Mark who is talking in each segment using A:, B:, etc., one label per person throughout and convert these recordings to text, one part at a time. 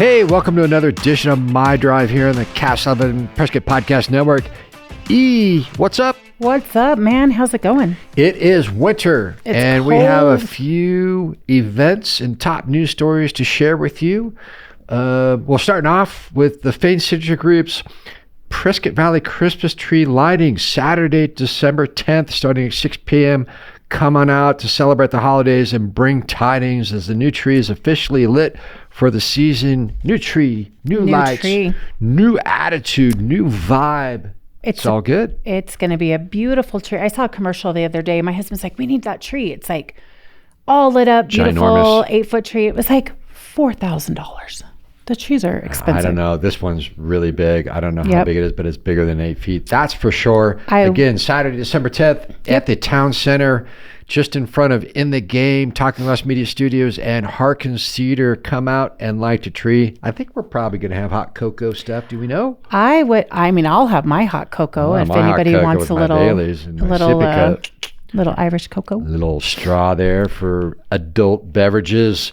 A: Hey, welcome to another edition of My Drive here on the Cash 11 Prescott Podcast Network. What's up?
B: What's up, man? How's it going?
A: It is winter, and
B: cold.
A: we have a few events and top news stories to share with you. We'll start off with the Faint Signature Group's Prescott Valley Christmas tree lighting Saturday, December 10th, starting at 6 p.m. Come on out to celebrate the holidays and bring tidings as the new tree is officially lit for the season. New tree, new lights, new attitude, new vibe. It's all good.
B: It's going to be a beautiful tree. I saw a commercial the other day. My husband's like, we need that tree. It's like all lit up, beautiful,
A: ginormous
B: 8-foot tree. It was like $4,000. The trees are expensive.
A: I don't know. This one's really big. I don't know how big it is, but it's bigger than 8 feet. That's for sure. Again, Saturday, December 10th at the Town Center, just in front of In the Game, Talking Less Media Studios, and Harkins Theater. Come out and light a tree. I think we're probably going to have hot cocoa stuff. Do we know?
B: I'll have my hot cocoa if anybody wants a little Irish cocoa.
A: A little straw there for adult beverages.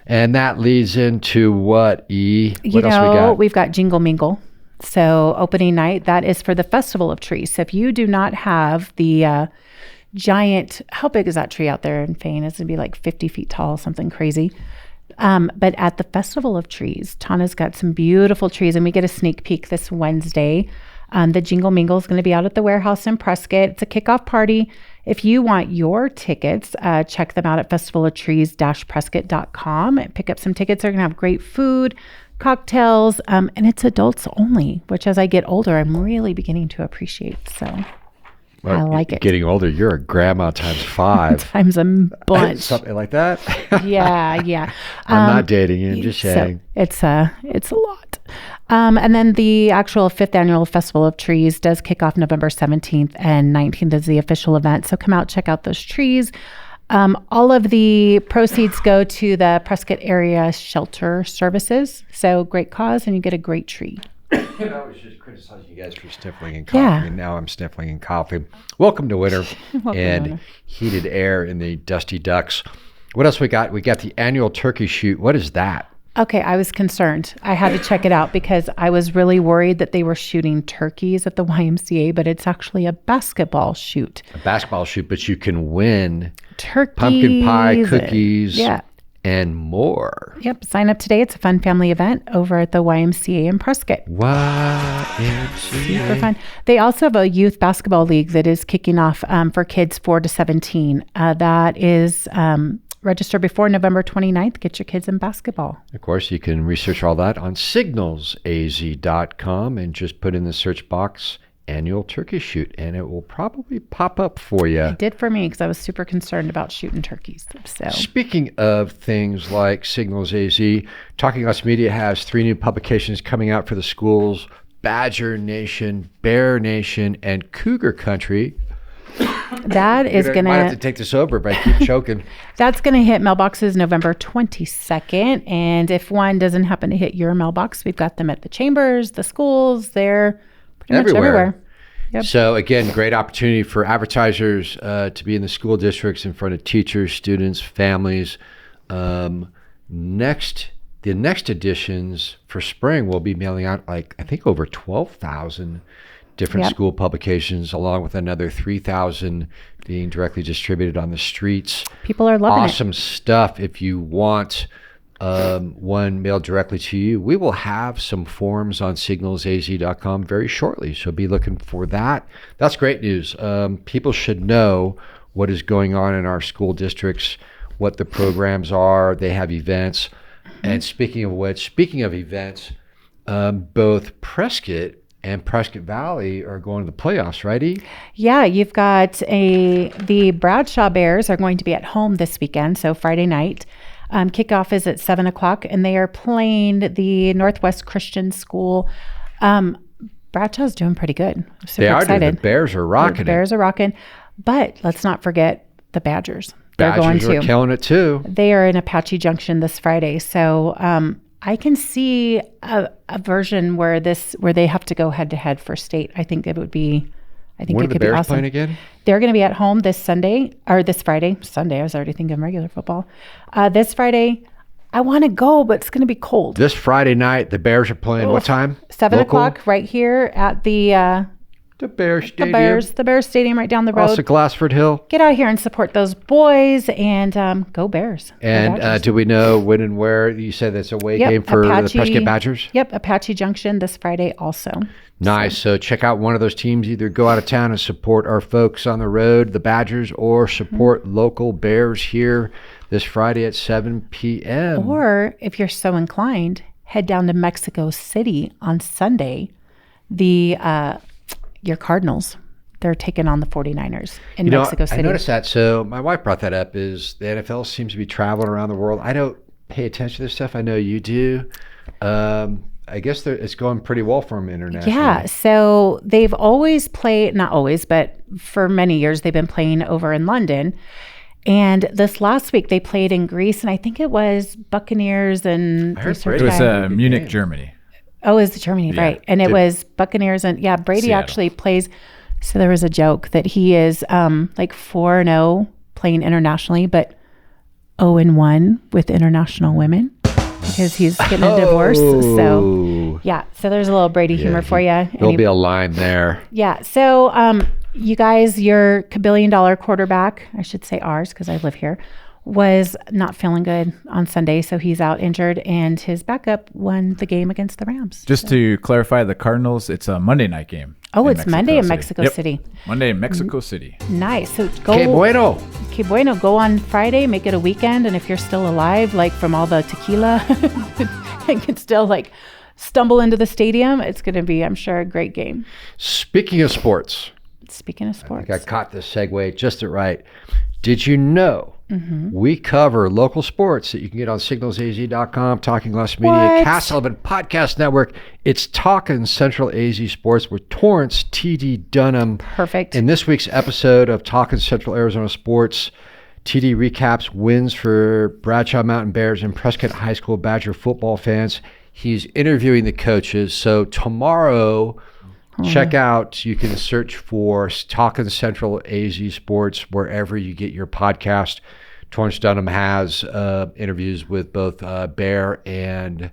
A: And that leads into what, E? What else we got?
B: We've got Jingle Mingle. So opening night, that is for the Festival of Trees. So if you do not have the giant, how big is that tree out there in Fain? It's going to be like 50 feet tall, something crazy. But at the Festival of Trees, Tana's got some beautiful trees, and we get a sneak peek this Wednesday. The Jingle Mingle is going to be out at the warehouse in Prescott. It's a kickoff party. If you want your tickets, check them out at festivalofTrees-prescott.com and pick up some tickets. They're going to have great food, cocktails, and it's adults only, which as I get older, I'm really beginning to appreciate. So I like it.
A: Getting older, you're a grandma times 5.
B: Times a bunch.
A: Something like that.
B: Yeah.
A: I'm not dating you, just saying.
B: So it's a lot. And then the actual 5th annual Festival of Trees does kick off November 17th and 19th is the official event. So come out, check out those trees. All of the proceeds go to the Prescott Area Shelter Services. So great cause, and you get a great tree.
A: I was just criticizing you guys for sniffling and coughing, and now I'm sniffling and coughing. Welcome to winter and heated air in the Dusty Ducks. What else we got? We got the annual turkey shoot. What is that?
B: Okay, I was concerned. I had to check it out because I was really worried that they were shooting turkeys at the YMCA, but it's actually a basketball shoot.
A: A basketball shoot, but you can win
B: turkeys,
A: pumpkin pie, cookies, and more.
B: Yep, sign up today. It's a fun family event over at the YMCA in Prescott.
A: YMCA.
B: Super fun. They also have a youth basketball league that is kicking off for kids 4 to 17. That is register before November 29th. Get your kids in basketball.
A: Of course, you can research all that on signalsaz.com and just put in the search box annual turkey shoot, and it will probably pop up for you.
B: It did for me because I was super concerned about shooting turkeys. So,
A: speaking of things like Signals AZ, Talking Less Media has 3 new publications coming out for the schools: Badger Nation, Bear Nation, and Cougar Country.
B: That is going to...
A: might have to take this over if I keep choking.
B: That's going to hit mailboxes November 22nd. And if one doesn't happen to hit your mailbox, we've got them at the chambers, the schools. They're pretty much everywhere. Yep. So
A: again, great opportunity for advertisers to be in the school districts in front of teachers, students, families. The next editions for spring will be mailing out I think over 12,000 different school publications, along with another 3,000 being directly distributed on the streets.
B: People are loving
A: awesome stuff. If you want one mailed directly to you, we will have some forms on signalsaz.com very shortly, so be looking for that. That's great news. People should know what is going on in our school districts, what the programs are. They have events. And speaking of events, both Prescott and Prescott Valley are going to the playoffs, right, E?
B: Yeah, you've got the Bradshaw Bears are going to be at home this weekend, so Friday night. Kickoff is at 7 o'clock, and they are playing the Northwest Christian School. Bradshaw's doing pretty good. I'm super excited.
A: The Bears are rocking
B: The Bears are rocking. But let's not forget the Badgers.
A: Badgers are killing it, too.
B: They are in Apache Junction this Friday, so... I can see a version where they have to go head to head for state. I think it would be. I think
A: when
B: it could
A: be awesome.
B: When are the Bears
A: playing again?
B: They're going to be at home this Friday. Sunday. I was already thinking regular football. This Friday, I want to go, but it's going to be cold.
A: This Friday night, the Bears are playing. What time?
B: 7
A: Local?
B: o'clock right here at the
A: Bears Stadium.
B: The Bears Stadium right down the road.
A: Also Glassford Hill.
B: Get out here and support those boys and go Bears.
A: And do we know when and where? You said that's a away game for the Prescott Badgers?
B: Yep, Apache Junction this Friday also.
A: Nice. So check out one of those teams. Either go out of town and support our folks on the road, the Badgers, or support local Bears here this Friday at 7 p.m.
B: Or if you're so inclined, head down to Mexico City on Sunday. Your Cardinals, they're taking on the 49ers in Mexico City.
A: I noticed that. So my wife brought that up, is the NFL seems to be traveling around the world. I don't pay attention to this stuff. I know you do. I guess it's going pretty well for them internationally.
B: Yeah. So they've always played, not always, but for many years, they've been playing over in London. And this last week they played in Greece, and I think it was Buccaneers and
C: it was Munich, Germany.
B: Oh, it was Germany, right? And it was Buccaneers, and Brady
C: Seattle.
B: actually plays. So there was a joke that he is like 4-0 playing internationally, but 0-1 with international women because he's getting a divorce. So so there's a little Brady humor for you.
A: There'll be a line there.
B: Yeah. So you guys, your $1 quarterback, I should say ours because I live here, was not feeling good on Sunday, so he's out injured, and his backup won the game against the Rams.
C: Just to clarify, the Cardinals, it's a Monday night game.
B: Oh, it's Monday in Mexico City.
C: Monday in Mexico City.
B: Nice. So go.
A: Que bueno.
B: Go on Friday, make it a weekend, and if you're still alive, like from all the tequila, and can still like stumble into the stadium, it's going to be, I'm sure, a great game.
A: Speaking of sports.
B: I think
A: I caught this segue just right. Did you know we cover local sports that you can get on signalsaz.com, Talking Glass Media, Cass Sullivan Podcast Network. It's Talking Central AZ Sports with Torrance TD Dunham.
B: Perfect.
A: In this week's episode of Talking Central Arizona Sports, TD recaps wins for Bradshaw Mountain Bears and Prescott High School Badger football fans. He's interviewing the coaches. So tomorrow, check out, you can search for Talking Central AZ Sports wherever you get your podcast. Torrance Dunham has interviews with both Bear and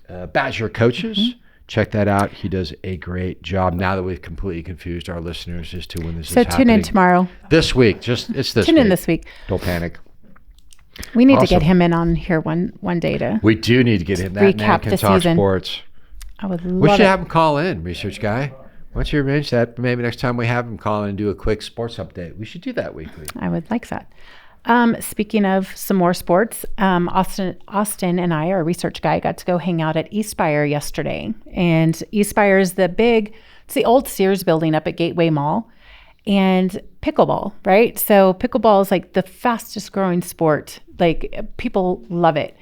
A: Badger coaches. Check that out. He does a great job. Now that we've completely confused our listeners as to when this is happening.
B: So tune in tomorrow.
A: This week. It's this week.
B: Tune in this week.
A: Don't panic.
B: We need to get him in on here one day to
A: We do need to get him. That man can talk sports.
B: I would love it.
A: We should have him call in, research guy. Why don't you arrange that? Maybe next time we have him call in and do a quick sports update. We should do that weekly.
B: I would like that. Speaking of some more sports, Austin and I, our research guy, got to go hang out at Eastspire yesterday. And Eastspire is it's the old Sears building up at Gateway Mall. And pickleball, right? So pickleball is like the fastest growing sport. Like people love it.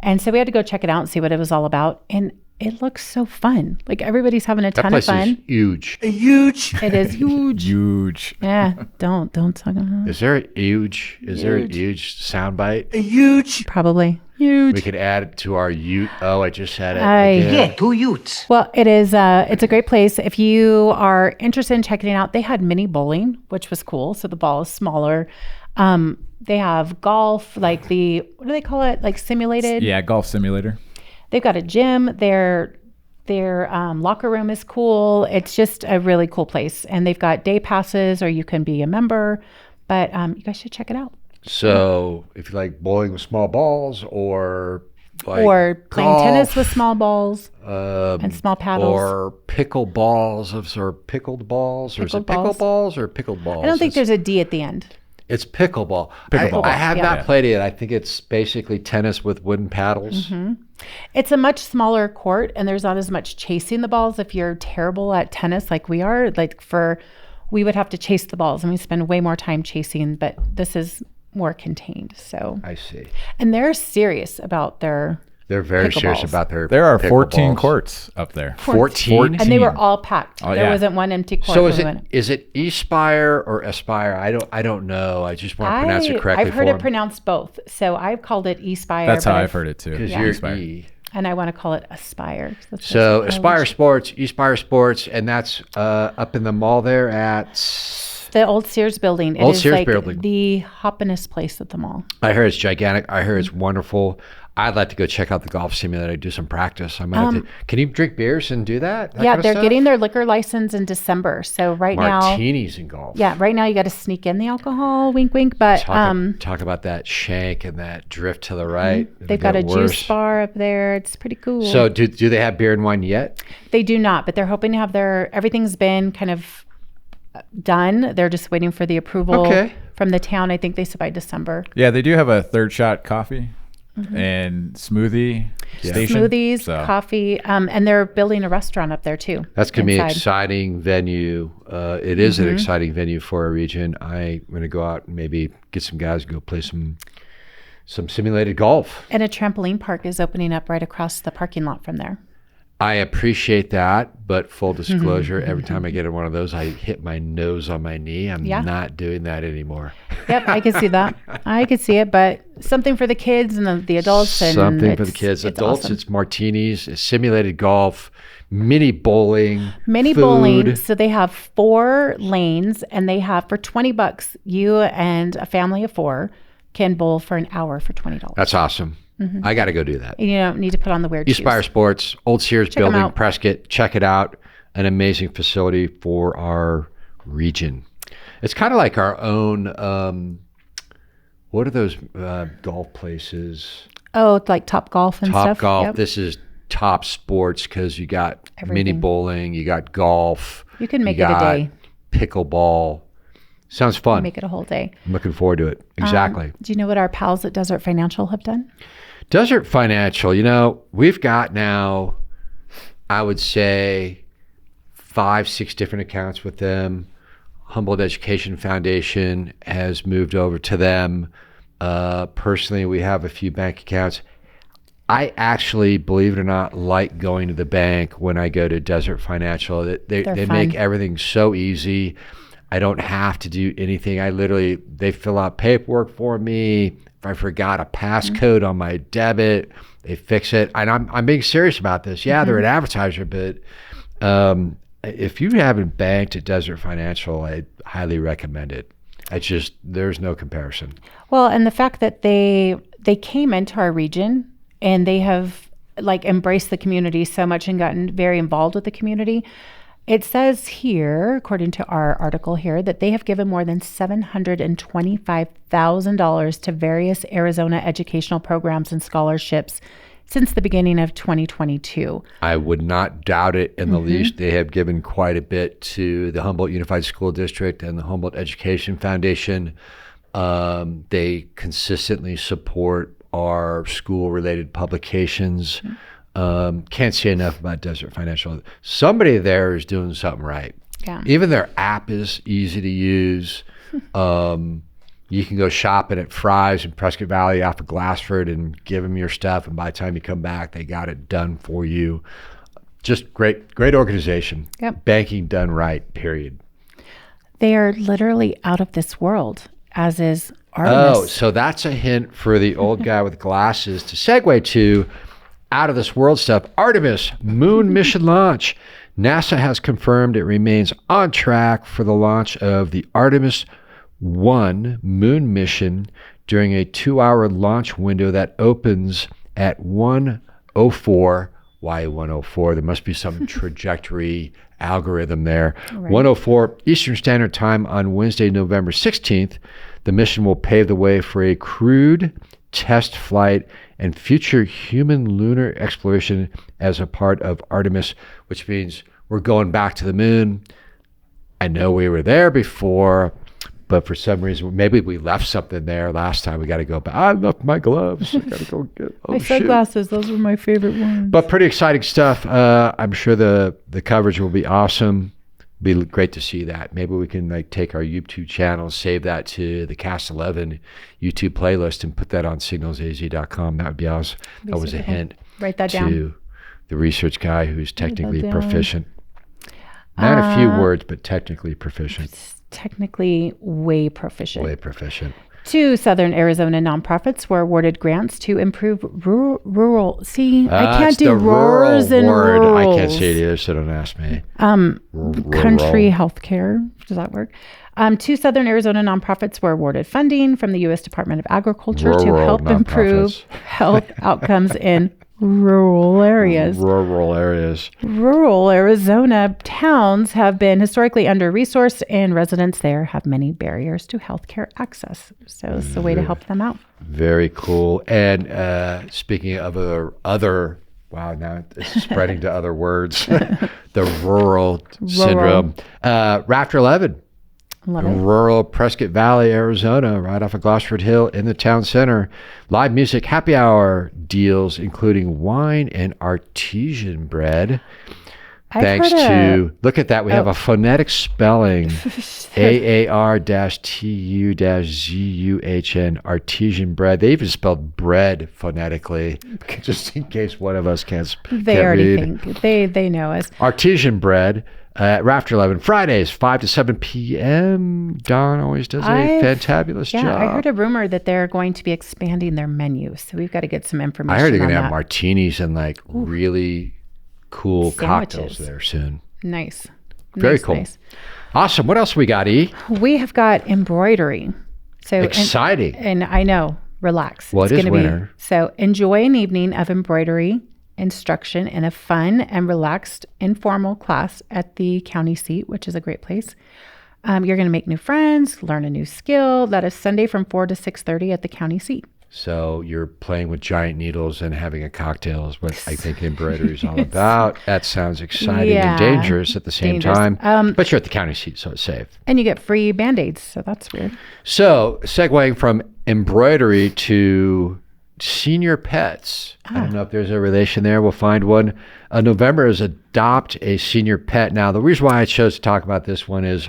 B: And so we had to go check it out and see what it was all about. And it looks so fun. Like everybody's having a ton of fun.
A: That place is huge.
B: Huge. It is huge.
C: Huge.
B: Yeah. Don't talk about it.
A: Is there a huge soundbite?
D: Huge.
B: Probably. Huge.
A: We could add it to our Ute. Oh, I just said it.
D: Yeah, 2 Utes.
B: Well, it is. It's a great place. If you are interested in checking it out, they had mini bowling, which was cool. So the ball is smaller. They have golf, like what do they call it? Like simulated?
C: Yeah, golf simulator.
B: They've got a gym. Their locker room is cool. It's just a really cool place. And they've got day passes, or you can be a member. But you guys should check it out.
A: So if you like bowling with small balls, or
B: playing
A: golf,
B: tennis with small balls and small paddles,
A: or pickled balls, is it pickled balls? I don't
B: think there's a D at the end.
A: It's pickleball. I have not played it. I think it's basically tennis with wooden paddles.
B: Mm-hmm. It's a much smaller court, and there's not as much chasing the balls. If you're terrible at tennis like we are, we would have to chase the balls, and we spend way more time chasing, but this is more contained. So
A: I see.
B: And they're serious about their
A: They're very serious about their
C: There are 14
A: pickleballs.
C: courts up there.
A: 14?
B: And they were all packed.
C: Oh,
B: there
C: yeah.
B: wasn't one empty court.
A: So is it Eastspire or Aspire? I don't know. I just want to pronounce it correctly.
B: I've heard it pronounced both. So I've called it Eastspire.
C: That's how I've heard it too.
A: Because you're E.
B: And I want to call it Aspire.
A: So Aspire Sports, Eastspire Sports, and that's up in the mall there at
B: the old Sears building. It
A: Old
B: is
A: Sears
B: like
A: building.
B: the hoppinest place at the mall.
A: I heard it's gigantic. I heard it's wonderful. I'd like to go check out the golf simulator, do some practice. I might have to, can you drink beers and do that?
B: Yeah, they're getting their liquor license in December. So
A: Martinis in golf.
B: Yeah, right now you got to sneak in the alcohol, wink, wink. But
A: talk about that shank and that drift to the right.
B: They've got a juice bar up there. It's pretty cool.
A: So do they have beer and wine yet?
B: They do not, but they're hoping to have everything's been kind of done. They're just waiting for the approval from the town. I think they said by December.
C: Yeah, they do have a third shot coffee and smoothie station.
B: Smoothies, coffee, and they're building a restaurant up there too.
A: That's going to be an exciting venue. It is an exciting venue for our region. I'm going to go out and maybe get some guys to go play some simulated golf.
B: And a trampoline park is opening up right across the parking lot from there.
A: I appreciate that, but full disclosure, every time I get in one of those, I hit my nose on my knee. I'm not doing that anymore.
B: Yep, I can see that. I could see it, but something for the kids and the adults.
A: Something for the kids. Adults, awesome. It's martinis, it's simulated golf, mini bowling,
B: bowling. So they have 4 lanes, and they have for $20, you and a family of 4 can bowl for an hour for $20.
A: That's awesome. I got to go do that.
B: And you don't need to put on the weird shoes.
A: Espire Sports, Old Sears building, Prescott. Check it out. An amazing facility for our region. It's kind of like our own, what are those golf places?
B: Oh, like Top Golf and stuff?
A: Top Golf. Yep. This is Top Sports because you got mini bowling, you got golf.
B: You can make it a day.
A: Pickleball. Sounds fun.
B: Make it a whole day.
A: I'm looking forward to it. Exactly.
B: Do you know what our pals at Desert Financial have done?
A: Desert Financial, we've got now, I would say, 5-6 different accounts with them. Humboldt Education Foundation has moved over to them. Personally, we have a few bank accounts. I actually, believe it or not, like going to the bank when I go to Desert Financial. They make everything so easy. I don't have to do anything. They fill out paperwork for me. If I forgot a passcode on my debit, they fix it. And I'm being serious about this. Yeah, they're an advertiser, but if you haven't banked at Desert Financial, I highly recommend it. There's no comparison.
B: Well, and the fact that they came into our region and they have embraced the community so much and gotten very involved with the community. It says here, according to our article here, that they have given more than $725,000 to various Arizona educational programs and scholarships since the beginning of 2022. I
A: would not doubt it in the least. They have given quite a bit to the Humboldt Unified School District and the Humboldt Education Foundation. They consistently support our school-related publications. Can't say enough about Desert Financial. Somebody there is doing something right.
B: Yeah.
A: Even their app is easy to use. You can go shopping at Fry's in Prescott Valley off of Glassford and give them your stuff. And by the time you come back, they got it done for you. Just great organization.
B: Yep.
A: Banking done right, period.
B: They are literally out of this world, as is Artemis.
A: Oh, so that's a hint for the old guy with glasses to segue to out of this world stuff. Artemis moon mission launch. NASA has confirmed it remains on track for the launch of the Artemis 1 moon mission during a 2-hour launch window that opens at 1:04. Why 1:04? There must be some trajectory algorithm there. Right. 1:04 Eastern Standard Time on Wednesday, November 16th. The mission will pave the way for a crewed test flight and future human lunar exploration as a part of Artemis, which means we're going back to the moon. I know we were there before, but for some reason, maybe we left something there last time. We got to go back. I left my gloves. I got to go get
B: my sunglasses. Those were my favorite ones.
A: But pretty exciting stuff. I'm sure the coverage will be awesome. Be great to see that. Maybe we can take our YouTube channel, save that to the Cast 11 YouTube playlist, and put that on signalsaz.com. That would be awesome. That was a hint.
B: Write that
A: to
B: down.
A: The research guy who's technically proficient. Not a few words, but technically proficient.
B: Technically way proficient.
A: Way proficient.
B: 2 Southern Arizona nonprofits were awarded grants to improve rural. See, I can't do
A: the
B: roars and
A: word. I can't
B: rurals.
A: say it either, so don't ask me.
B: Country healthcare. Does that work? 2 Southern Arizona nonprofits were awarded funding from the U.S. Department of Agriculture to
A: Rural
B: help improve
A: nonprofits.
B: health outcomes in rural areas.
A: Rural areas.
B: Rural Arizona towns have been historically under-resourced, and residents there have many barriers to healthcare access. So it's a way to help them out.
A: Very cool. And speaking of other, wow, now it's spreading to other words. The rural syndrome. Rafter 11.
B: Love it.
A: Rural Prescott Valley, Arizona, right off of Gosford Hill in the town center. Live music, happy hour deals, including wine and artesian bread. Thanks to, look at that, we have a phonetic spelling, AAR-TU-ZUHN, artesian bread. They even spelled bread phonetically, just in case one of us can't
B: They already
A: read.
B: think. They know us.
A: Artesian bread. At Rafter 11, Fridays, 5 to 7 p.m. Don always does a fantabulous job.
B: I heard a rumor that they're going to be expanding their menu, so we've got to get some information.
A: I heard they're
B: on
A: going to have
B: that.
A: martinis and like really cool cocktails
B: Sandwiches.
A: there soon.
B: Nice.
A: Very
B: Nice,
A: cool.
B: nice.
A: Awesome. What else we got, E?
B: We have got embroidery. So
A: Exciting.
B: And I know, relax.
A: Well, it is
B: gonna
A: winter.
B: So enjoy an evening of embroidery instruction in a fun and relaxed informal class at the county seat, which is a great place. You're going to make new friends, learn a new skill. That is Sunday from 4 to 6:30 at the county seat.
A: So you're playing with giant needles and having a cocktail is what I think embroidery is all about. That sounds exciting and dangerous at the same time. But you're at the county seat, so it's safe.
B: And you get free Band-Aids, so that's weird.
A: So segueing from embroidery to senior pets. I don't know if there's a relation there. We'll find one. November is Adopt a Senior Pet. Now, the reason why I chose to talk about this one is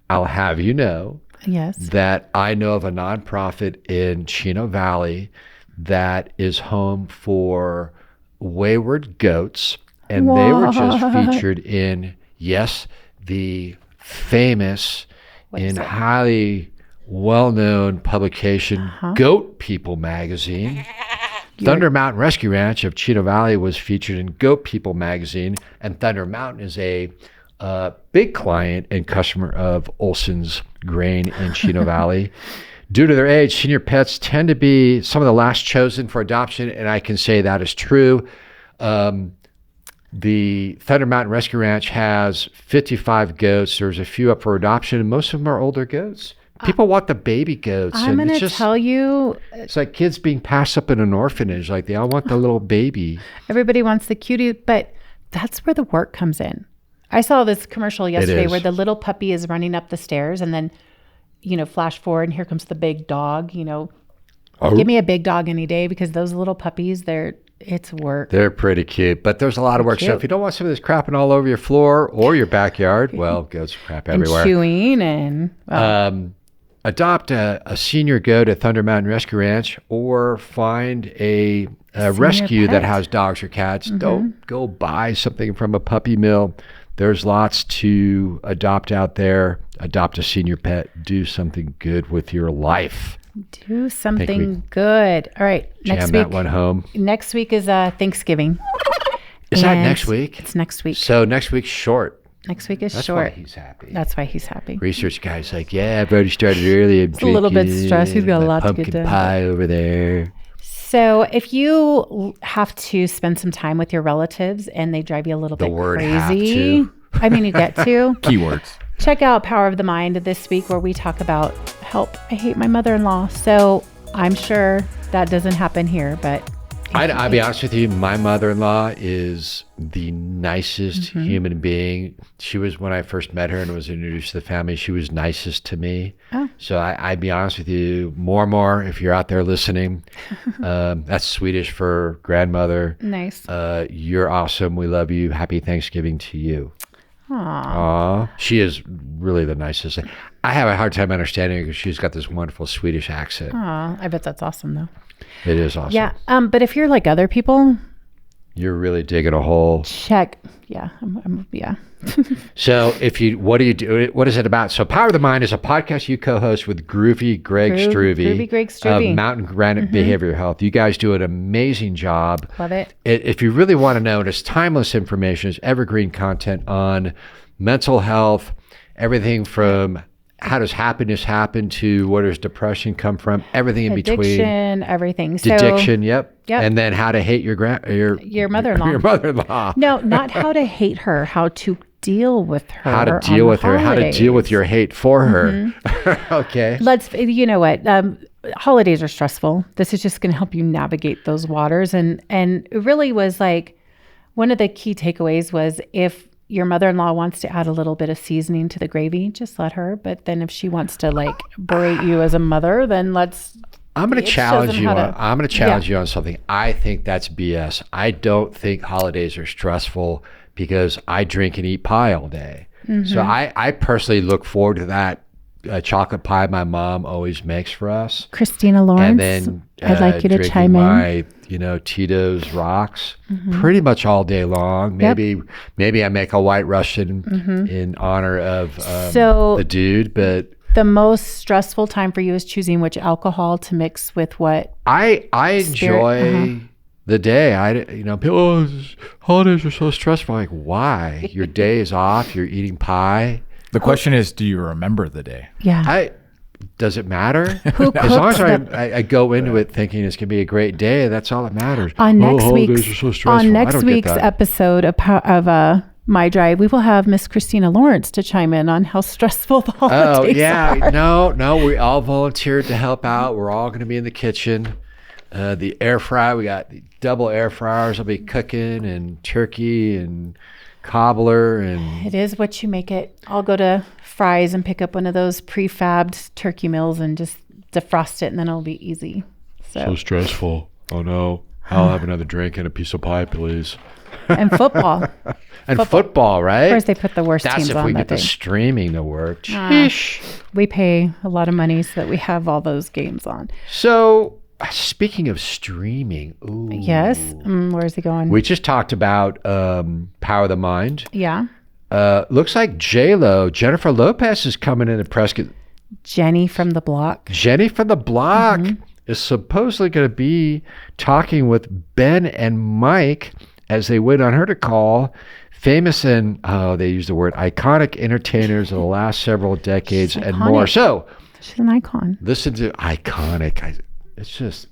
A: I'll have you know
B: Yes.
A: that I know of a nonprofit in Chino Valley that is home for wayward goats. And they were just featured in, yes, the famous and highly well-known publication, Goat People magazine. Thunder Mountain Rescue Ranch of Chino Valley was featured in Goat People magazine, and Thunder Mountain is a big client and customer of Olson's Grain in Chino Valley. Due to their age, senior pets tend to be some of the last chosen for adoption, and I can say that is true. The Thunder Mountain Rescue Ranch has 55 goats. There's a few up for adoption, and most of them are older goats. People want the baby goats.
B: I'm going to tell you,
A: It's like kids being passed up in an orphanage. Like they all want the little baby.
B: everybody wants the cutie, but that's where the work comes in. I saw this commercial yesterday
A: is.
B: where the little puppy is running up the stairs and then, flash forward and here comes the big dog, Give me a big dog any day because those little puppies, it's work.
A: They're pretty cute, but there's a lot of work. So if you don't want some of this crapping all over your floor or your backyard, well, goats crap everywhere.
B: And chewing and...
A: Adopt a senior goat at Thunder Mountain Rescue Ranch or find a rescue
B: pet.
A: that has dogs or cats. Don't go buy something from a puppy mill. There's lots to adopt out there. Adopt a senior pet. Do something good with your life.
B: Do something good. All right.
A: Jam
B: Next
A: that
B: week.
A: one home.
B: Next week is Thanksgiving.
A: Is that
B: And
A: next week?
B: It's next week.
A: So next week's short.
B: Next week is
A: That's
B: short.
A: why he's happy.
B: That's why he's happy.
A: Research guy's like, yeah, I've already started early. I'm
B: a little bit
A: drinking
B: stressed. He's got a
A: my
B: lot to get
A: pumpkin
B: done.
A: pie over there.
B: So if you have to spend some time with your relatives and they drive you a little bit
A: word
B: crazy,
A: have to.
B: I mean, you get to.
C: Keywords.
B: Check out Power of the Mind this week where we talk about help. I hate my mother-in-law. So I'm sure that doesn't happen here, but
A: I'll be honest with you. My mother-in-law is the nicest human being. She was, when I first met her and was introduced to the family, she was nicest to me.
B: Oh.
A: So I'd be honest with you, more, if you're out there listening. That's Swedish for grandmother.
B: nice.
A: You're awesome. We love you. Happy Thanksgiving to you.
B: Aw.
A: She is really the nicest. I have a hard time understanding her because she's got this wonderful Swedish accent.
B: Aw. I bet that's awesome though.
A: It is awesome.
B: Yeah. But if you're like other people,
A: You're really digging a hole.
B: Check. Yeah. Yeah.
A: So what do you do? What is it about? So Power of the Mind is a podcast you co-host with Groovy Greg Struvey of Mountain Granite Behavioral Health. You guys do an amazing job.
B: Love it.
A: If you really want to know, it's timeless information. It's evergreen content on mental health, everything from how does happiness happen to where does depression come from, everything in between.
B: Addiction, everything.
A: Addiction, yep. And then how to hate your
B: mother-in-law.
A: Your mother-in-law.
B: No, not how to hate her, how to deal with her.
A: How to deal with her, how to deal with your hate for her. Okay.
B: You know what? Holidays are stressful. This is just going to help you navigate those waters. And it really was like, one of the key takeaways was if your mother-in-law wants to add a little bit of seasoning to the gravy, just let her. But then if she wants to like berate you as a mother, then
A: I'm going to challenge you. I'm going to challenge you on something. I think that's BS. I don't think holidays are stressful because I drink and eat pie all day. So I personally look forward to that chocolate pie my mom always makes for us.
B: Christina Lawrence,
A: and then
B: I'd like you to chime in.
A: Tito's Rocks pretty much all day long. Maybe I make a White Russian in honor of the dude, but
B: the most stressful time for you is choosing which alcohol to mix with what.
A: I enjoy the day. People, holidays are so stressful. I'm like, why? Your day is off. You're eating pie.
C: The question is, do you remember the day?
B: Yeah.
A: Does it matter?
B: Who
A: as long as I go into it thinking it's going to be a great day, that's all that matters.
B: On next week's episode of My Drive, we will have Miss Christina Lawrence to chime in on how stressful the holidays are.
A: No, we all volunteered to help out. We're all going to be in the kitchen. The air fryer, we got the double air fryers. I'll be cooking and turkey and cobbler, and
B: it is what you make it. I'll go to Fry's and pick up one of those prefabbed turkey meals and just defrost it, and then it'll be easy. So
A: stressful. Oh no, I'll have another drink and a piece of pie, please.
B: And football.
A: Football, right?
B: Of course, they put the worst teams on that day.
A: That's if we get the streaming to work.
B: We pay a lot of money so that we have all those games on.
A: So, speaking of streaming,
B: yes, where's he going?
A: We just talked about Power of the Mind.
B: Yeah.
A: Looks like J-Lo, Jennifer Lopez, is coming into Prescott.
B: Jenny from the Block
A: is supposedly going to be talking with Ben and Mike as they wait on her to call. Famous and, they use the word iconic entertainers of the last several decades and more. So,
B: she's an icon.
A: Listen to iconic. It's just,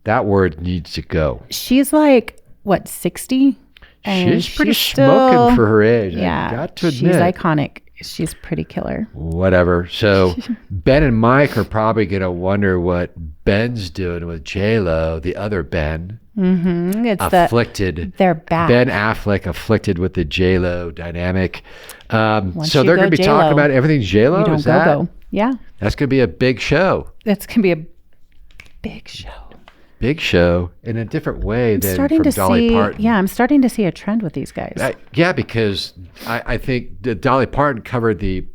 A: that word needs to go.
B: She's like, what, 60?
A: And she's pretty smoking for her age.
B: Yeah,
A: I got to admit.
B: She's iconic. She's pretty killer.
A: Whatever. So Ben and Mike are probably going to wonder what Ben's doing with J-Lo, the other Ben.
B: It's
A: afflicted.
B: They're back.
A: Ben Affleck afflicted with the J-Lo dynamic. So they're going to be
B: J-Lo,
A: talking about everything J-Lo.
B: You don't go. Yeah.
A: That's going to be a big show.
B: That's going to be a big show.
A: Big show in a different way than from Dolly Parton.
B: Yeah, I'm starting to see a trend with these guys.
A: Because I think that Dolly Parton covered the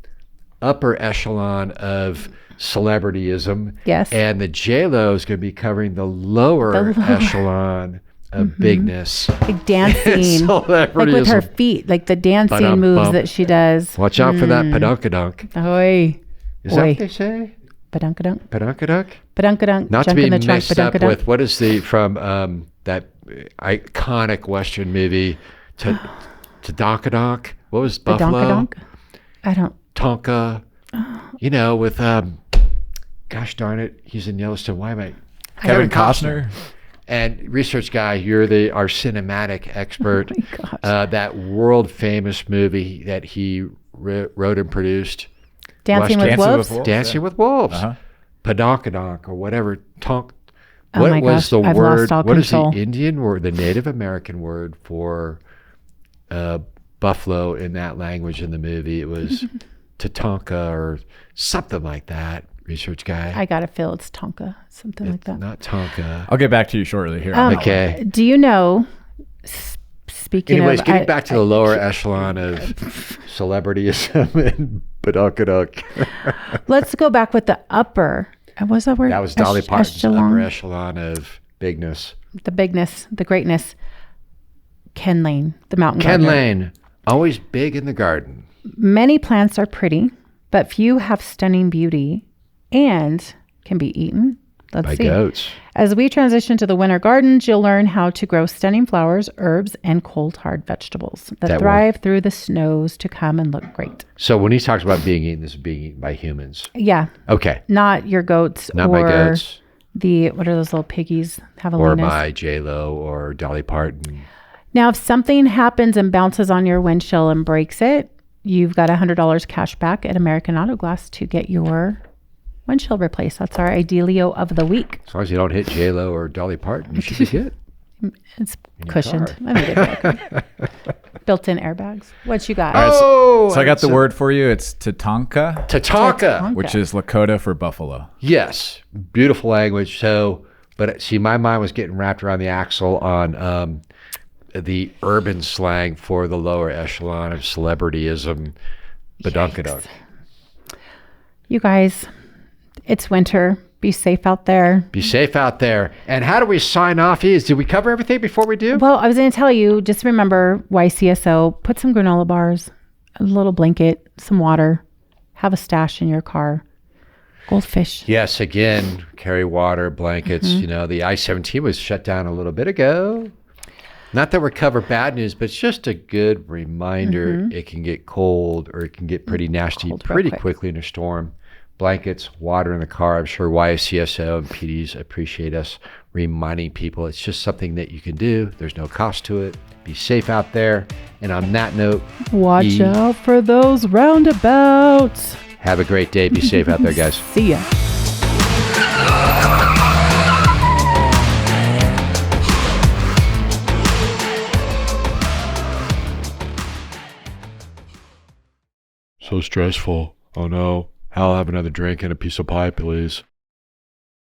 A: upper echelon of celebrityism.
B: Yes.
A: And the J-Lo is going to be covering the lower echelon of bigness.
B: Like dancing. Like with her feet, like the dancing moves that she does.
A: Watch out for that padunkadunk.
B: Oi.
A: Is that what they say?
B: Padunkadunk.
A: Padunkadunk?
B: Padunkadunk.
A: Not to be mixed up with, what is from that iconic Western movie, Tadonkadonk? What was Buffalo?
B: I don't.
A: Tonka. With, gosh darn it, he's in Yellowstone. Why am I?
C: Kevin Costner.
A: And research guy, you're our cinematic expert.
B: Oh my gosh.
A: That world famous movie that he wrote and produced.
B: Dancing with Wolves?
A: Dancing with Wolves. Padonkadonk or whatever. Tonk.
B: What was the word?
A: What is the Indian or the Native American word for buffalo in that language in the movie? It was Tatonka or something like that. Research guy.
B: I got to feel it's Tonka. Something like that.
A: Not Tonka.
C: I'll get back to you shortly here.
A: Okay.
B: Do you know...
A: Anyways, getting back to the lower echelon of celebrityism and Padunkadunk.
B: Let's go back with the upper. What's that word?
A: That was Dolly Parton's upper echelon of bigness.
B: The bigness, the greatness. Ken Lane, the mountain
A: Ken
B: gardener.
A: Lane, always big in the garden.
B: Many plants are pretty, but few have stunning beauty and can be eaten. Let's
A: By
B: see.
A: goats.
B: As we transition to the winter gardens, you'll learn how to grow stunning flowers, herbs, and cold hard vegetables that thrive through the snows to come and look great.
A: So when he talks about being eaten, this is being eaten by humans.
B: Yeah.
A: Okay.
B: Not your goats
A: Not
B: or
A: my goats.
B: what are those little piggies?
A: Or
B: Javelinas.
A: my J-Lo or Dolly Parton.
B: Now, if something happens and bounces on your windshield and breaks it, you've got $100 cash back at American Auto Glass to get your windshield replaced. That's our Idealio of the week.
A: As long as you don't hit J-Lo or Dolly Parton, you should be good.
B: It's cushioned. I made it back. Built-in airbags. What you got?
C: All right,
A: Oh!
C: So I got the word for you. It's Tatanka,
A: Tatanka.
C: which is Lakota for buffalo.
A: Yes. Beautiful language. So, but see, my mind was getting wrapped around the axle on the urban slang for the lower echelon of celebrityism. Badunkadunk.
B: You guys, it's winter. Be safe out there.
A: Be safe out there. And how do we sign off? Did we cover everything before we do?
B: Well, I was going to tell you, just remember YCSO, put some granola bars, a little blanket, some water, have a stash in your car. Goldfish.
A: Yes, again, carry water, blankets. You know, the I-17 was shut down a little bit ago. Not that we're covering bad news, but it's just a good reminder. It can get cold or it can get pretty nasty pretty quickly in a storm. Blankets, water in the car. I'm sure YCSO and PDs appreciate us reminding people it's just something that you can do. There's no cost to it. Be safe out there. And on that note,
B: Watch out for those roundabouts.
A: have a great day. Be safe out there, guys.
B: See ya.
E: So stressful. Oh no. I'll have another drink and a piece of pie, please.